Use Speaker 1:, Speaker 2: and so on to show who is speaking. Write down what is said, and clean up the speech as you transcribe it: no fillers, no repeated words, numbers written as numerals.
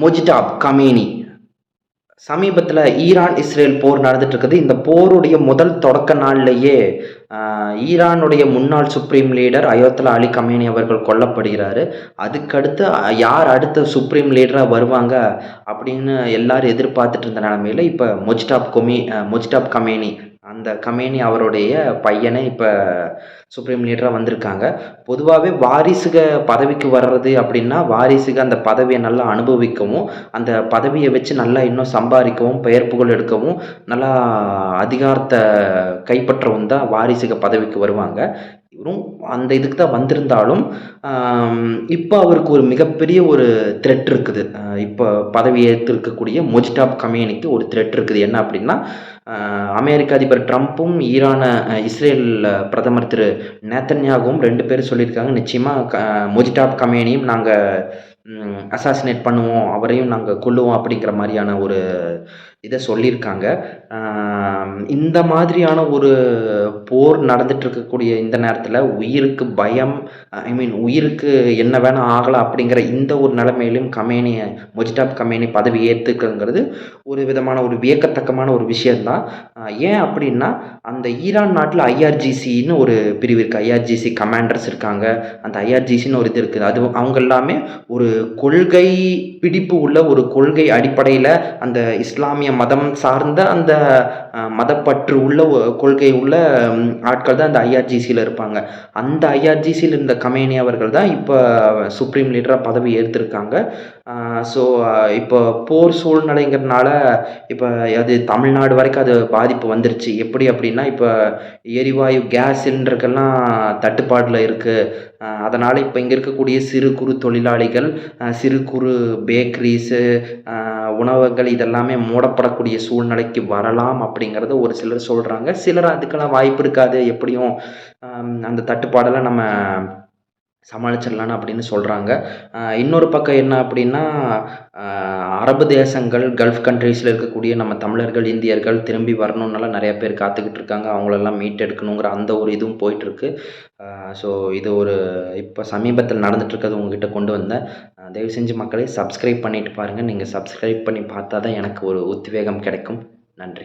Speaker 1: மொஜிடாப் Khamenei சமீபத்தில் Iran Israel போர் நடந்துட்டு இருக்குது. இந்த போருடைய முதல் தொடக்க நாள்லேயே ஈரானுடைய முன்னாள் சுப்ரீம் லீடர் அயோத்தலா அலி கமேனி அவர்கள் கொல்லப்படுகிறாரு. அதுக்கடுத்து யார் அடுத்த சுப்ரீம் லீடராக வருவாங்க அப்படின்னு எல்லாரும் எதிர்பார்த்துட்டு இருந்த நிலமையில இப்போ மொஜிடாப் கமேனி அந்த கமேனி அவருடைய பையனை இப்போ சுப்ரீம் லீடராக வந்திருக்காங்க. பொதுவாகவே வாரிசுக பதவிக்கு வர்றது அப்படின்னா வாரிசுக அந்த பதவியை நல்லா அனுபவிக்கவும் அந்த பதவியை வச்சு நல்லா இன்னும் சம்பாதிக்கவும் பெயர் புகழ் எடுக்கவும் நல்லா அதிகாரத்தை கைப்பற்றவும் தான் வாரிசுக பதவிக்கு வருவாங்க. இவரும் அந்த இதுக்கு தான் வந்திருந்தாலும் இப்போ அவருக்கு ஒரு மிகப்பெரிய ஒரு த்ரெட் இருக்குது. இப்போ பதவி ஏற்றிருக்கக்கூடிய மொஜிடாப் கமேனிக்கு ஒரு த்ரெட் இருக்குது. என்ன அப்படின்னா அமெரிக்க அதிபர் ட்ரம்ப்பும் இஸ்ரேல் பிரதமர் திரு நேத்தன்யாகவும் 2 பேரும் சொல்லியிருக்காங்க, நிச்சயமாக மொஜிடாப் கமேனியும் நாங்கள் அசாசினேட் பண்ணுவோம், அவரையும் நாங்கள் கொல்லுவோம் அப்படிங்கிற மாதிரியான ஒரு இதை சொல்லியிருக்காங்க. இந்த மாதிரியான ஒரு போர் நடந்துட்டு இருக்கக்கூடிய இந்த நேரத்தில் உயிருக்கு பயம், உயிருக்கு என்ன வேணால் ஆகலாம் அப்படிங்கிற இந்த ஒரு நிலைமையிலும் மொஜிடாப் கமேனி பதவி ஏற்றுக்குங்கிறது ஒரு விதமான ஒரு வியக்கத்தக்கமான ஒரு விஷயந்தான். ஏன் அப்படின்னா அந்த ஈரான் நாட்டில் ஐஆர்ஜிசின்னு ஒரு பிரிவு இருக்குது, ஐஆர்ஜிசி கமாண்டர்ஸ் இருக்காங்க. அந்த ஐஆர்ஜிசின்னு ஒரு இது இருக்குது. அது அவங்க எல்லாமே ஒரு கொள்கை பிடிப்பு உள்ள ஒரு கொள்கை அடிப்படையில் அந்த இஸ்லாமிய மதம் சார்ந்த அந்த மதப்பற்று உள்ள கொள்கை உள்ள ஆட்கள் தான் அந்த ஐஆர்ஜிசியில் இருப்பாங்க. அந்த ஐஆர்ஜிசியில் இருந்த கமேனி அவர்கள் தான் இப்போ சுப்ரீம் லீடராக பதவி ஏற்றிருக்காங்க. ஸோ இப்போ போர் சூழ்நிலைங்கிறதுனால இப்போ அது தமிழ்நாடு வரைக்கும் அது பாதிப்பு வந்துருச்சு. எப்படி அப்படின்னா இப்போ எரிவாயு கேஸ் சிலிண்டருக்கெல்லாம் தட்டுப்பாடில் இருக்குது. அதனால் இப்போ இங்கே இருக்கக்கூடிய சிறு குறு தொழிலாளிகள், சிறு குறு பேக்கரிஸு, உணவகங்கள் இதெல்லாமே மூடப்படக்கூடிய சூழ்நிலைக்கு வரலாம் அப்படிங்கிறத ஒரு சிலர் சொல்கிறாங்க. சிலர் அதுக்கெல்லாம் வாய்ப்பு இருக்காது, எப்படியும் அந்த தட்டுப்பாடெல்லாம் நம்ம சமாளிச்சிடலான்னு அப்படின்னு சொல்கிறாங்க. இன்னொரு பக்கம் என்ன அப்படின்னா அரபு தேசங்கள், கல்ஃப் கண்ட்ரீஸில் இருக்கக்கூடிய நம்ம தமிழர்கள், இந்தியர்கள் திரும்பி வரணுன்னால நிறைய பேர் காத்துக்கிட்டு இருக்காங்க. அவங்களெல்லாம் மீட்டெடுக்கணுங்கிற அந்த ஒரு இதுவும் போயிட்டுருக்கு. ஸோ இது ஒரு இப்போ சமீபத்தில் நடந்துகிட்ருக்கிறது உங்ககிட்ட கொண்டு வந்தேன். தயவு செஞ்சு மக்களே சப்ஸ்கிரைப் பண்ணிட்டு பாருங்கள். நீங்கள் சப்ஸ்கிரைப் பண்ணி பார்த்தா தான் எனக்கு ஒரு உத்வேகம் கிடைக்கும். நன்றி.